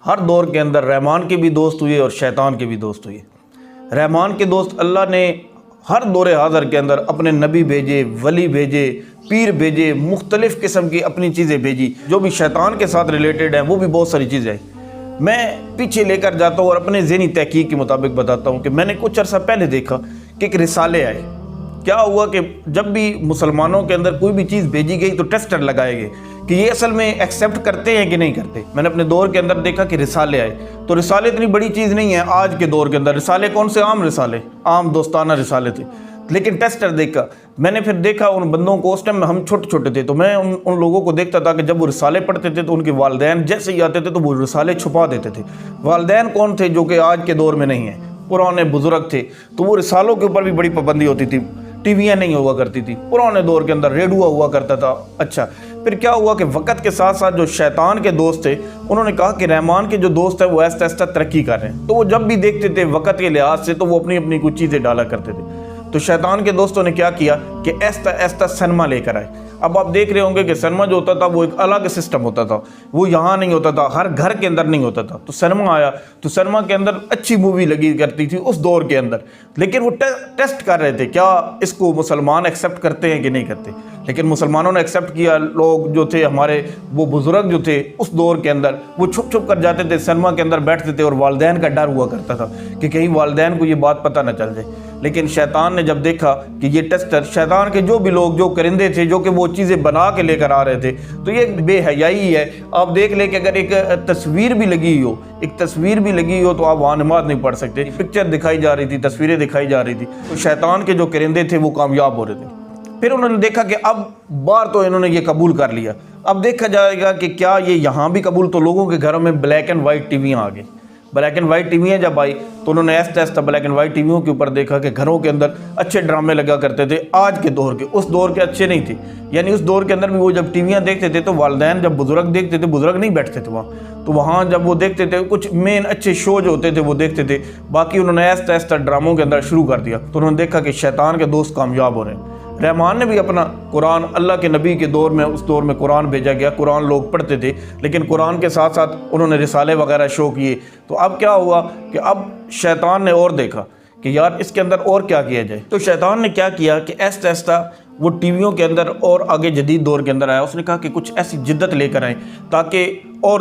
ہر دور کے اندر رحمان کے بھی دوست ہوئے اور شیطان کے بھی دوست ہوئے۔ رحمان کے دوست اللہ نے ہر دور حاضر کے اندر اپنے نبی بھیجے، ولی بھیجے، پیر بھیجے، مختلف قسم کی اپنی چیزیں بھیجی۔ جو بھی شیطان کے ساتھ ریلیٹڈ ہیں وہ بھی بہت ساری چیزیں ہیں۔ میں پیچھے لے کر جاتا ہوں اور اپنے ذہنی تحقیق کے مطابق بتاتا ہوں کہ میں نے کچھ عرصہ پہلے دیکھا کہ ایک رسالے آئے۔ کیا ہوا کہ جب بھی مسلمانوں کے اندر کوئی بھی چیز بھیجی گئی تو ٹیسٹر لگائے گئے کہ یہ اصل میں ایکسیپٹ کرتے ہیں کہ نہیں کرتے۔ میں نے اپنے دور کے اندر دیکھا کہ رسالے آئے، تو رسالے اتنی بڑی چیز نہیں ہے آج کے دور کے اندر۔ رسالے کون سے؟ عام رسالے، عام دوستانہ رسالے تھے، لیکن ٹیسٹر دیکھا میں نے۔ پھر دیکھا ان بندوں کو، اس ٹائم ہم چھوٹے چھوٹے تھے، تو میں ان لوگوں کو دیکھتا تھا کہ جب وہ رسالے پڑھتے تھے تو ان کے والدین جیسے ہی آتے تھے تو وہ رسالے چھپا دیتے تھے۔ والدین کون تھے؟ جو کہ آج کے دور میں نہیں ہیں، پرانے بزرگ تھے، تو وہ رسالوں کے اوپر بھی بڑی پابندی ہوتی تھی۔ ٹی ویاں نہیں ہوا کرتی تھی، پرانے دور کے اندر ریڈیو ہوا کرتا تھا۔ اچھا، پھر کیا ہوا کہ وقت کے ساتھ ساتھ جو شیطان کے دوست تھے انہوں نے کہا کہ رحمان کے جو دوست ہیں وہ آہستہ آہستہ ترقی کر رہے ہیں، تو وہ جب بھی دیکھتے تھے وقت کے لحاظ سے تو وہ اپنی اپنی کچھ چیزیں ڈالا کرتے تھے۔ تو شیطان کے دوستوں نے کیا کیا کہ آہستہ آہستہ سنیما لے کر آئے۔ اب آپ دیکھ رہے ہوں گے کہ سنیما جو ہوتا تھا وہ ایک الگ سسٹم ہوتا تھا، وہ یہاں نہیں ہوتا تھا، ہر گھر کے اندر نہیں ہوتا تھا۔ تو سنیما آیا تو سنیما کے اندر اچھی مووی لگی کرتی تھی اس دور کے اندر، لیکن وہ ٹیسٹ کر رہے تھے کیا اس کو مسلمان ایکسیپٹ کرتے ہیں کہ نہیں کرتے۔ لیکن مسلمانوں نے ایکسیپٹ کیا۔ لوگ جو تھے ہمارے، وہ بزرگ جو تھے اس دور کے اندر، وہ چھپ چھپ کر جاتے تھے سنیما کے اندر بیٹھتے تھے، اور والدین کا ڈر ہوا کرتا تھا کہ کہیں والدین کو یہ بات پتہ نہ چل جائے۔ لیکن شیطان نے جب دیکھا کہ یہ ٹیسٹر، شیطان کے جو بھی لوگ، جو کرندے تھے، جو کہ وہ چیزیں بنا کے لے کر آ رہے تھے، تو یہ بے حیائی ہے۔ آپ دیکھ لیں کہ اگر ایک تصویر بھی لگی ہو، تو آپ وہاں نماز نہیں پڑھ سکتے۔ پکچر دکھائی جا رہی تھی، تصویریں دکھائی جا رہی تھی، تو شیطان کے جو کرندے تھے وہ کامیاب ہو رہے تھے۔ پھر انہوں نے دیکھا کہ اب بار تو انہوں نے یہ قبول کر لیا، اب دیکھا جائے گا کہ کیا یہ یہاں بھی قبول۔ تو لوگوں کے گھروں میں بلیک اینڈ وائٹ ٹی ویاں آ گئی۔ بلیک اینڈ وائٹ ٹی ویاں جب آئی تو انہوں نے آہستہ آہستہ بلیک اینڈ وائٹ ٹی ویوں کے اوپر دیکھا کہ گھروں کے اندر اچھے ڈرامے لگا کرتے تھے آج کے دور کے، اس دور کے اچھے نہیں تھے۔ یعنی اس دور کے اندر بھی وہ جب ٹی ویاں دیکھتے تھے تو والدین جب بزرگ دیکھتے تھے، بزرگ نہیں بیٹھتے تھے وہاں، تو وہاں جب وہ دیکھتے تھے کچھ مین اچھے شو جو ہوتے تھے وہ دیکھتے تھے، باقی انہوں نے آہستہ آہستہ ڈراموں کے اندر شروع کر دیا۔ تو انہوں نے دیکھا کہ شیطان کے دوست کامیاب ہو رہے ہیں۔ رحمان نے بھی اپنا قرآن، اللہ کے نبی کے دور میں، اس دور میں قرآن بھیجا گیا، قرآن لوگ پڑھتے تھے، لیکن قرآن کے ساتھ ساتھ انہوں نے رسالے وغیرہ شو کیے۔ تو اب کیا ہوا کہ اب شیطان نے اور دیکھا کہ یار اس کے اندر اور کیا کیا جائے۔ تو شیطان نے کیا کیا کہ آہستہ آہستہ وہ ٹی ویوں کے اندر اور آگے جدید دور کے اندر آیا۔ اس نے کہا کہ کچھ ایسی جدت لے کر آئیں تاکہ اور،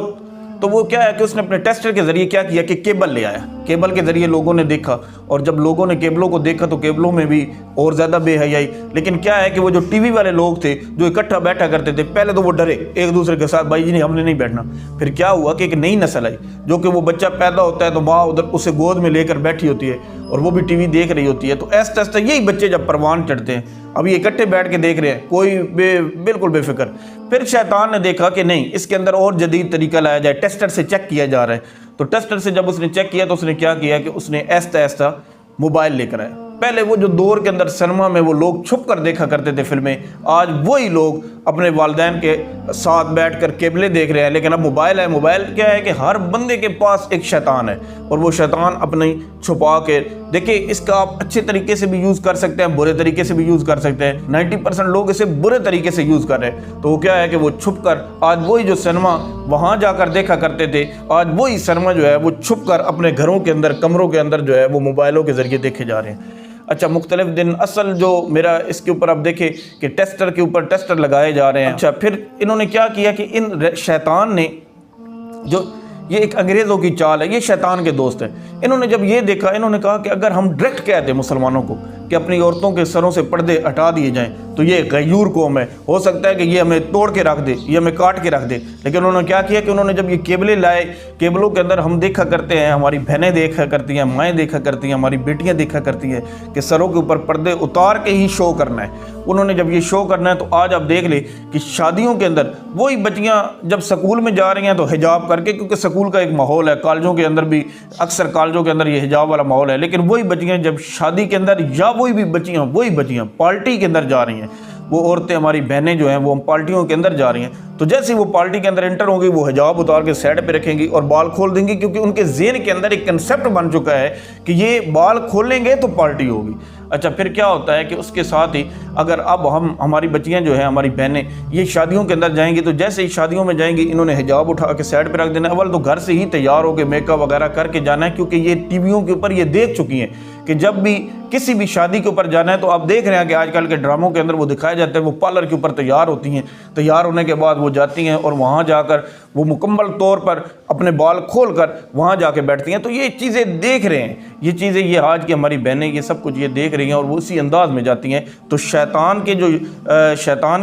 تو وہ کیا ہے کہ اس نے اپنے ٹیسٹر کے ذریعے کیا کیا کہ کیبل لے آیا۔ کیبل کے ذریعے لوگوں نے دیکھا، اور جب لوگوں نے کیبلوں کو دیکھا تو کیبلوں میں بھی اور زیادہ بے حیائی۔ لیکن کیا ہے کہ وہ جو ٹی وی والے لوگ تھے جو اکٹھا بیٹھا کرتے تھے، پہلے تو وہ ڈرے ایک دوسرے کے ساتھ، بھائی جی نہیں ہم نے نہیں بیٹھنا۔ پھر کیا ہوا کہ ایک نئی نسل آئی، جو کہ وہ بچہ پیدا ہوتا ہے تو ماں ادھر اسے گود میں لے کر بیٹھی ہوتی ہے اور وہ بھی ٹی وی دیکھ رہی ہوتی ہے۔ تو آہستہ آہستہ یہی بچے جب پروان چڑھتے ہیں، اب یہ اکٹھے بیٹھ کے دیکھ رہے ہیں، کوئی بالکل بے فکر۔ پھر شیطان نے دیکھا کہ نہیں، اس کے اندر اور جدید طریقہ لایا جائے، ٹیسٹر سے چیک کیا جا رہا ہے۔ تو ٹیسٹر سے جب اس نے چیک کیا تو اس نے کیا کیا کہ اس نے آہستہ آہستہ موبائل لے کر آیا۔ پہلے وہ جو دور کے اندر سنیما میں وہ لوگ چھپ کر دیکھا کرتے تھے فلمیں، آج وہی لوگ اپنے والدین کے ساتھ بیٹھ کر کیبلیں دیکھ رہے ہیں۔ لیکن اب موبائل ہے، موبائل کیا ہے کہ ہر بندے کے پاس ایک شیطان ہے، اور وہ شیطان اپنی چھپا کے دیکھیں، اس کا آپ اچھے طریقے سے بھی یوز کر سکتے ہیں، برے طریقے سے بھی یوز کر سکتے ہیں۔ 90% لوگ اسے برے طریقے سے یوز کر رہے ہیں۔ تو وہ کیا ہے کہ وہ چھپ کر آج وہی جو سنیما وہاں جا کر دیکھا کرتے تھے، آج وہی سنیما جو ہے وہ چھپ کر اپنے گھروں کے اندر، کمروں کے اندر جو ہے وہ موبائلوں کے ذریعے دیکھے جا رہے ہیں۔ اچھا، مختلف دن اصل جو میرا اس کے اوپر اب دیکھیں کہ ٹیسٹر کے اوپر ٹیسٹر لگائے جا رہے ہیں۔ اچھا، پھر انہوں نے کیا کیا کہ ان شیطان نے، جو یہ ایک انگریزوں کی چال ہے، یہ شیطان کے دوست ہیں، انہوں نے جب یہ دیکھا، انہوں نے کہا کہ اگر ہم ڈائریکٹ کہہ دیں مسلمانوں کو کہ اپنی عورتوں کے سروں سے پردے ہٹا دیے جائیں تو یہ غیور قوم ہے، ہو سکتا ہے کہ یہ ہمیں توڑ کے رکھ دے، یہ ہمیں کاٹ کے رکھ دے۔ لیکن انہوں نے کیا کیا کہ انہوں نے جب یہ کیبلیں لائے، کیبلوں کے اندر ہم دیکھا کرتے ہیں، ہماری بہنیں دیکھا کرتی ہیں، مائیں دیکھا کرتی ہیں، ہماری بیٹیاں دیکھا کرتی ہیں کہ سروں کے اوپر پردے اتار کے ہی شو کرنا ہے۔ انہوں نے جب یہ شو کرنا ہے تو آج آپ دیکھ لیں کہ شادیوں کے اندر وہی بچیاں جب سکول میں جا رہی ہیں تو حجاب کر کے، کیونکہ سکول کا ایک ماحول ہے، کالجوں کے اندر بھی اکثر کالجوں کے اندر یہ حجاب والا ماحول ہے، لیکن وہی بچیاں جب شادی کے اندر، یا وہی بچیاں پارٹی کے اندر جا رہی ہیں وہ عورتیں ہماری بہنیں جو ہیں وہ ہم پارٹیوں کے اندر جا رہی ہیں تو جیسے وہ پارٹی کے اندر انٹر ہوں گی وہ حجاب اتار کے سائڈ پہ رکھیں گی اور بال کھول دیں گی، کیونکہ ان کے ذہن کے اندر ایک کنسیپٹ بن چکا ہے کہ یہ بال کھولیں گے تو پارٹی ہوگی۔ اچھا پھر کیا ہوتا ہے کہ اس کے ساتھ ہی اگر اب ہماری بچیاں جو ہیں ہماری بہنیں یہ شادیوں کے اندر جائیں گی تو جیسے ہی شادیوں میں جائیں گی انہوں نے حجاب اٹھا کے سائڈ پہ رکھ دینا ہے۔ اول تو گھر سے ہی تیار ہو کے میک اپ وغیرہ کر کے جانا ہے، کیونکہ یہ ٹی ویوں کے اوپر یہ دیکھ چکی ہیں کہ جب بھی کسی بھی شادی کے اوپر جانا ہے تو آپ دیکھ رہے ہیں کہ آج کل کے ڈراموں کے اندر وہ دکھائے جاتے ہیں، وہ پارلر کے اوپر تیار ہوتی ہیں، تیار ہونے کے بعد وہ جاتی ہیں اور وہاں جا کر وہ مکمل طور پر اپنے بال کھول کر وہاں جا کے بیٹھتی ہیں۔ تو یہ چیزیں دیکھ رہے ہیں، یہ چیزیں یہ آج کی ہماری بہنیں یہ سب کچھ یہ دیکھ رہی ہیں اور وہ اسی انداز میں جاتی ہیں۔ تو شیطان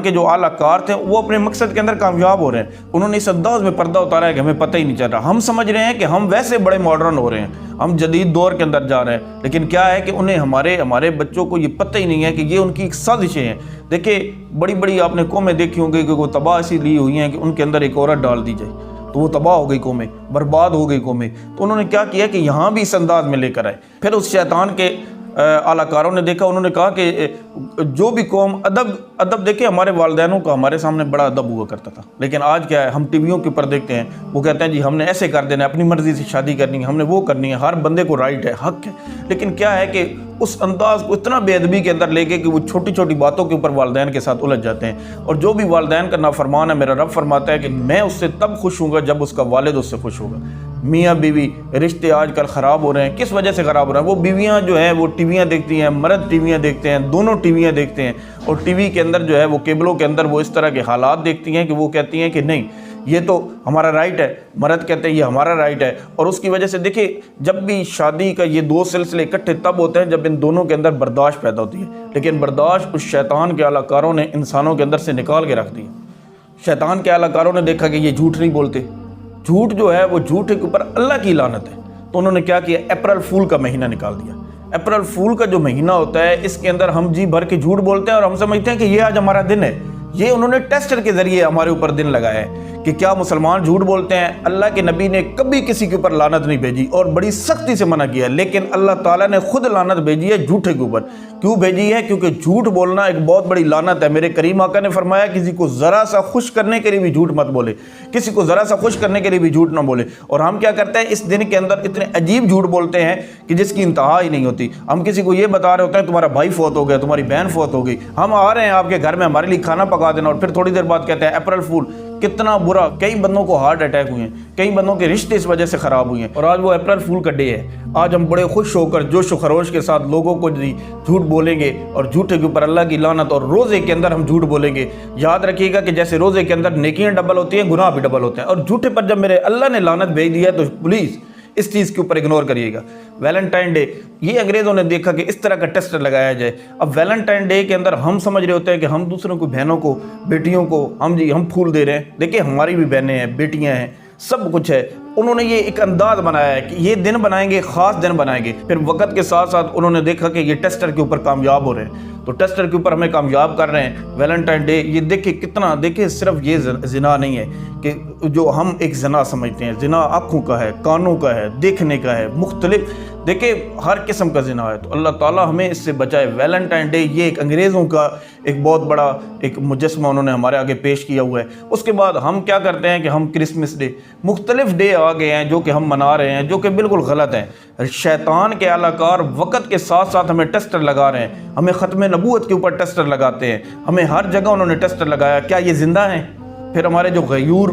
کے جو اعلیٰ کار تھے وہ اپنے مقصد کے اندر کامیاب ہو رہے ہیں، انہوں نے اس انداز میں پردہ اتارا ہے کہ ہمیں پتہ ہی نہیں چل رہا۔ ہم سمجھ رہے ہیں کہ ہم ویسے بڑے ماڈرن ہو رہے ہیں، ہم جدید دور کے اندر جا رہے ہیں، لیکن کیا ہے کہ انہیں ہمارے بچوں کو یہ پتہ ہی نہیں ہے کہ یہ ان کی ایک سازشیں ہیں۔ دیکھیں بڑی بڑی آپ نے قومیں دیکھی ہوں گی کہ وہ تباہ اسی لیے ہوئی ہیں کہ ان کے اندر ایک عورت ڈال دی جائے تو وہ تباہ ہو گئی قومیں، برباد ہو گئی قومیں۔ تو انہوں نے کیا کیا کہ یہاں بھی اس انداز میں لے کر آئے۔ پھر اس شیطان کے اعلیٰ کاروں نے دیکھا، انہوں نے کہا کہ جو بھی قوم ادب دیکھیں، ہمارے والدینوں کا ہمارے سامنے بڑا ادب ہوا کرتا تھا، لیکن آج کیا ہے ہم ٹی ویوں کے اوپر دیکھتے ہیں، وہ کہتے ہیں جی ہم نے ایسے کر دینا ہے، اپنی مرضی سے شادی کرنی ہے، ہم نے وہ کرنی ہے، ہر بندے کو رائٹ ہے، حق ہے۔ لیکن کیا ہے کہ اس انداز کو اتنا بے ادبی کے اندر لے کے کہ وہ چھوٹی چھوٹی باتوں کے اوپر والدین کے ساتھ الجھ جاتے ہیں، اور جو بھی والدین کا نافرمان ہے میرا رب فرماتا ہے کہ میں اس سے تب خوش ہوں گا جب اس کا والد اس سے خوش ہوگا۔ میاں بیوی رشتے آج کل خراب ہو رہے ہیں، کس وجہ سے خراب ہو رہے ہیں؟ وہ بیویاں جو ہیں وہ ٹی ویاں دیکھتی ہیں، مرد ٹی ویاں دیکھتے ہیں، دونوں ٹی ویاں دیکھتے ہیں، اور ٹی وی کے اندر جو ہے وہ کیبلوں کے اندر وہ اس طرح کے حالات دیکھتی ہیں کہ وہ کہتی ہیں کہ نہیں یہ تو ہمارا رائٹ ہے، مرد کہتے ہیں یہ ہمارا رائٹ ہے۔ اور اس کی وجہ سے دیکھیں جب بھی شادی کا یہ دو سلسلے اکٹھے تب ہوتے ہیں جب ان دونوں کے اندر برداشت پیدا ہوتی ہے، لیکن برداشت اس شیطان کے اعلیٰ کاروں نے انسانوں کے اندر سے نکال کے رکھ دی۔ شیطان کے اعلیٰ کاروں نے دیکھا کہ یہ جھوٹ نہیں بولتے، جھوٹ جو ہے وہ جھوٹ کے اوپر اللہ کی لعنت ہے، تو انہوں نے کیا کیا، اپریل فول کا مہینہ نکال دیا۔ اپریل فول کا جو مہینہ ہوتا ہے اس کے اندر ہم جی بھر کے جھوٹ بولتے ہیں اور ہم سمجھتے ہیں کہ یہ آج ہمارا دن ہے۔ یہ انہوں نے ٹیسٹر کے ذریعے ہمارے اوپر دن لگایا ہے کہ کیا مسلمان جھوٹ بولتے ہیں۔ اللہ کے نبی نے کبھی کسی کے اوپر لعنت نہیں بھیجی اور بڑی سختی سے منع کیا، لیکن اللہ تعالیٰ نے خود لعنت بھیجی ہے جھوٹے کے اوپر۔ کیوں بھیجی ہے؟ کیونکہ جھوٹ بولنا ایک بہت بڑی لعنت ہے۔ میرے کریم آقا نے فرمایا کسی کو ذرا سا خوش کرنے کے لیے بھی جھوٹ مت بولے، کسی کو ذرا سا خوش کرنے کے لیے بھی جھوٹ نہ بولے۔ اور ہم کیا کرتے ہیں اس دن کے اندر اتنے عجیب جھوٹ بولتے ہیں کہ جس کی انتہا ہی نہیں ہوتی۔ ہم کسی کو یہ بتا رہے ہوتے ہیں تمہارا بھائی فوت ہو گیا، تمہاری بہن فوت ہو گئی، ہم آ رہے ہیں آپ کے گھر میں ہمارے لیے کھانا پکا دینا، اور پھر تھوڑی دیر بعد کہتے ہیں اپریل فول۔ کتنا برا، کئی بندوں کو ہارٹ اٹیک ہوئے ہیں، کئی بندوں کے رشتے اس وجہ سے خراب ہوئے ہیں، اور آج وہ اپریل فول کا ڈے ہے۔ آج ہم بڑے خوش ہو کر جوش و خروش کے ساتھ لوگوں کو جھوٹ بولیں گے، اور جھوٹے کے اوپر اللہ کی لعنت، اور روزے کے اندر ہم جھوٹ بولیں گے۔ یاد رکھیے گا کہ جیسے روزے کے اندر نیکیاں ڈبل ہوتی ہیں، گناہ بھی ڈبل ہوتے ہیں، اور جھوٹے پر جب میرے اللہ نے لعنت بھیج دیا ہے تو پلیز اس چیز کے اوپر اگنور کریے گا۔ ویلنٹائن ڈے، یہ انگریزوں نے دیکھا کہ اس طرح کا ٹیسٹ لگایا جائے۔ اب ویلنٹائن ڈے کے اندر ہم سمجھ رہے ہوتے ہیں کہ ہم دوسروں کو، بہنوں کو، بیٹیوں کو ہم پھول دے رہے ہیں۔ دیکھیں ہماری بھی بہنیں ہیں، بیٹیاں ہیں، سب کچھ ہے۔ انہوں نے یہ ایک انداز بنایا ہے کہ یہ دن بنائیں گے، خاص دن بنائیں گے۔ پھر وقت کے ساتھ ساتھ انہوں نے دیکھا کہ یہ ٹیسٹر کے اوپر کامیاب ہو رہے ہیں، تو ٹیسٹر کے اوپر ہمیں کامیاب کر رہے ہیں۔ ویلنٹائن ڈے یہ دیکھیں کتنا، دیکھیں صرف یہ زنا نہیں ہے کہ جو ہم ایک زنا سمجھتے ہیں، زنا آنکھوں کا ہے، کانوں کا ہے، دیکھنے کا ہے، مختلف، دیکھیں ہر قسم کا زنا ہے، تو اللہ تعالیٰ ہمیں اس سے بچائے۔ ویلنٹائن ڈے یہ ایک انگریزوں کا ایک بہت بڑا ایک مجسمہ انہوں نے ہمارے آگے پیش کیا ہوا ہے۔ اس کے بعد ہم کیا کرتے ہیں کہ ہم کرسمس ڈے، مختلف ڈے آ گئے ہیں جو کہ ہم منا رہے ہیں، جو کہ بالکل غلط ہیں۔ شیطان کے اعلیٰ کار وقت کے ساتھ ساتھ ہمیں ٹیسٹر لگا رہے ہیں، ہمیں ختم نبوت کے اوپر ٹیسٹر لگاتے ہیں، ہمیں ہر جگہ انہوں نے ٹیسٹر لگایا۔ کیا یہ زندہ ہیں؟ پھر ہمارے جو غیور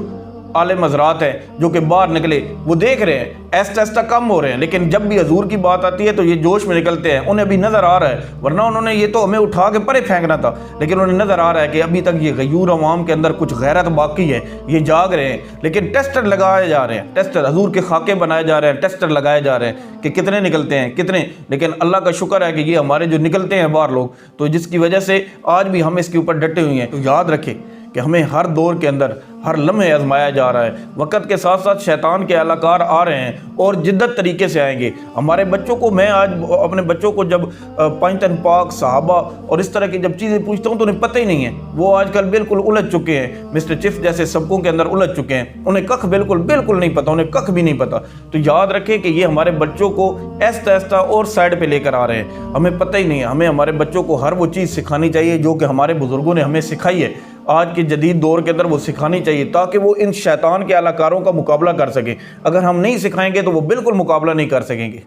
عالم حضرات ہیں جو کہ باہر نکلے، وہ دیکھ رہے ہیں ایستا ایستا کم ہو رہے ہیں، لیکن جب بھی حضور کی بات آتی ہے تو یہ جوش میں نکلتے ہیں، انہیں ابھی نظر آ رہا ہے، ورنہ انہوں نے یہ تو ہمیں اٹھا کے پرے پھینکنا تھا، لیکن انہیں نظر آ رہا ہے کہ ابھی تک یہ غیور عوام کے اندر کچھ غیرت باقی ہے، یہ جاگ رہے ہیں، لیکن ٹیسٹر لگائے جا رہے ہیں، ٹیسٹر حضور کے خاکے بنائے جا رہے ہیں، ٹیسٹر لگائے جا رہے ہیں کہ کتنے نکلتے ہیں کتنے، لیکن اللہ کا شکر ہے کہ یہ ہمارے جو نکلتے ہیں باہر لوگ، تو جس کی وجہ سے آج بھی ہم اس کے اوپر ڈٹے ہوئے ہیں۔ تو یاد رکھیں کہ ہمیں ہر دور کے اندر ہر لمحے آزمایا جا رہا ہے۔ وقت کے ساتھ ساتھ شیطان کے اہلکار آ رہے ہیں اور جدت طریقے سے آئیں گے۔ ہمارے بچوں کو، میں آج اپنے بچوں کو جب پانچ پاک، صحابہ اور اس طرح کی جب چیزیں پوچھتا ہوں تو انہیں پتہ ہی نہیں ہے۔ وہ آج کل بالکل الجھ چکے ہیں، مسٹر چف جیسے سبقوں کے اندر الجھ چکے ہیں، انہیں کخ بالکل نہیں پتہ، انہیں کخ بھی نہیں پتہ۔ تو یاد رکھیں کہ یہ ہمارے بچوں کو ایستا ایستا اور سائڈ پہ لے کر آ رہے ہیں، ہمیں پتہ ہی نہیں ہے۔ ہمیں ہمارے بچوں کو ہر وہ چیز سکھانی چاہیے جو کہ ہمارے بزرگوں نے ہمیں سکھائی ہے، آج کے جدید دور کے اندر وہ سکھانی چاہیے، تاکہ وہ ان شیطان کے اہلکاروں کا مقابلہ کر سکیں۔ اگر ہم نہیں سکھائیں گے تو وہ بالکل مقابلہ نہیں کر سکیں گے۔